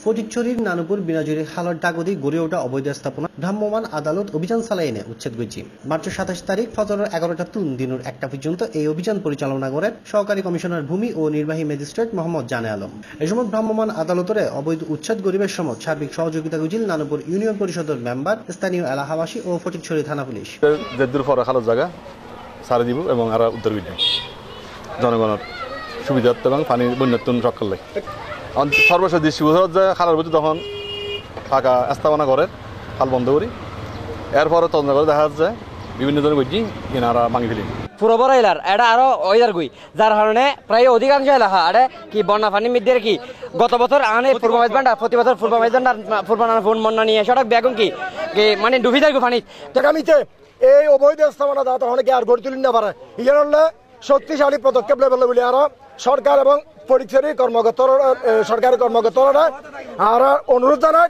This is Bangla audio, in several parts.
ফটিকছড়ির নানুপুর বিনাজুরি খালর ডাগদি গড়ে ওঠা অবৈধ স্থাপনা ভ্রাম্যমাণ আদালত অভিযান চালাই এনে উচ্ছেদ করেছে। মার্চ 27 তারিখ ফজর 11টা তুন দিনের 1টা পর্যন্ত এই অভিযান পরিচালনা করেন সহকারী কমিশনার ভূমি ও নির্বাহী ম্যাজিস্ট্রেট মোহাম্মদ জানে আলম। এই সময় ভ্রাম্যমাণ আদালতের অবৈধ উচ্ছেদ গরিবের সময় সার্বিক সহযোগিতা গুজিল নানুপুর ইউনিয়ন পরিষদের মেম্বার, স্থানীয় এলাকাবাসী ও ফটিকছড়ি থানা পুলিশ। খালের জায়গা সারা দিব এবং আর উদ্ধার করব জনগণের সুবিধার্থে এবং পানি বন্যাত্ম রক্ষার লাগে। সর্বশেষ দৃষ্টিগোচর যে খালের প্রতি তখন ফাঁকা স্থাপনা করে খাল বন্ধ করি, এরপরে তদন্ত করে দেখা যাচ্ছে বিভিন্ন ধরনের বুঝি কিনারা ভাঙি ফেলি পুরো বড় এলার এটা আরো ওইদার গই, যার কারণে প্রায় অধিকাংশ এলাকা আরে কি বন্যা পানি মিদ্দের কি গত বছর আনে পূর্ব মেজবান্ডা প্রতি বছর পূর্ব মেজবান্ডা ফোন মন্না নিয়ে সড়ক বেগুন কি মানে ডুবি যায় পানি। আগামীতে এই অবৈধ স্থাপনা দেওয়া তখন কি আর গড়ে তুলি না পারে, ইয়ার হলে শক্তিশালী পদক্ষেপ নেবে বলে আরো সরকার এবং ফটিকছড়ি সরকারি কর্মকর্তারা আর অনুরোধ জানায়।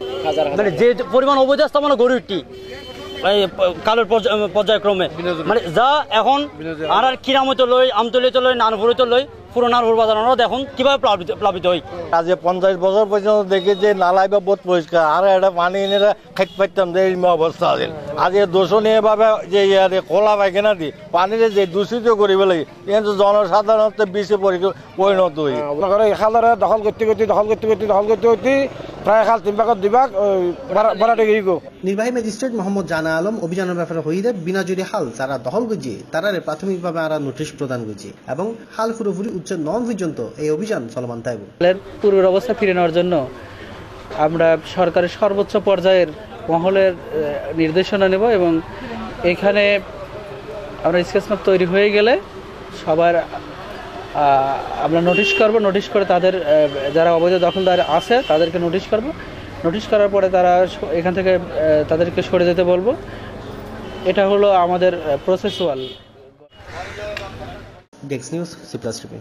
মানে যে পরিমাণ অবৈধ স্থাপনা গড়ে উঠি কালের পর্যায়ক্রমে মানে যা এখন আর কিরামত লই আমতলিতে লই নানপুরিতে লই পুরো নানপুর বাজার দেখুন কিভাবে প্লাবিত হয়। আজ 50 বছর পর্যন্ত দেখি যে নালাই বা বোধ পরিষ্কার আর এটা পানি এনে খাইতে পারতাম যে এই অবস্থা আছে। আজ দূষণীয় ভাবে যে খোলা পায়খানা দি পানিরে যে দূষিত করি বলে কিন্তু জনসাধারণত বেশি পরিণত হই খালরে দখল করতে প্রায় খাল 3 ভাগত 2 ভাগ ভরাটে গিয়ে গো। নির্বাহী ম্যাজিস্ট্রেট মোহাম্মদ জানা আলম অভিযানের ব্যাপারে হইলে বিনাজুরি হাল যারা দখল গজিয়ে তারা প্রাথমিকভাবে আরা নোটিশ প্রদান করছে এবং হাল পুরোপুরি উচ্ছেদ নন পর্যন্ত এই অভিযান চলমান থাকবে। পূর্বের অবস্থা ফিরে নেওয়ার জন্য আমরা সরকারের সর্বোচ্চ পর্যায়ের মহলের নির্দেশনা নেব এবং এখানে আমরা স্কেচ ম্যাপ তৈরি হয়ে গেলে সবার আমরা নোটিশ করব, নোটিশ করে তাদের যারা অবৈধ দখলদার আছে তাদেরকে নোটিশ করব, নোটিশ করার পরে তারা এখান থেকে তাদেরকে সরে যেতে বলবো। এটা হলো আমাদের প্রসেসুয়াল। Desk news, সি+টিভি।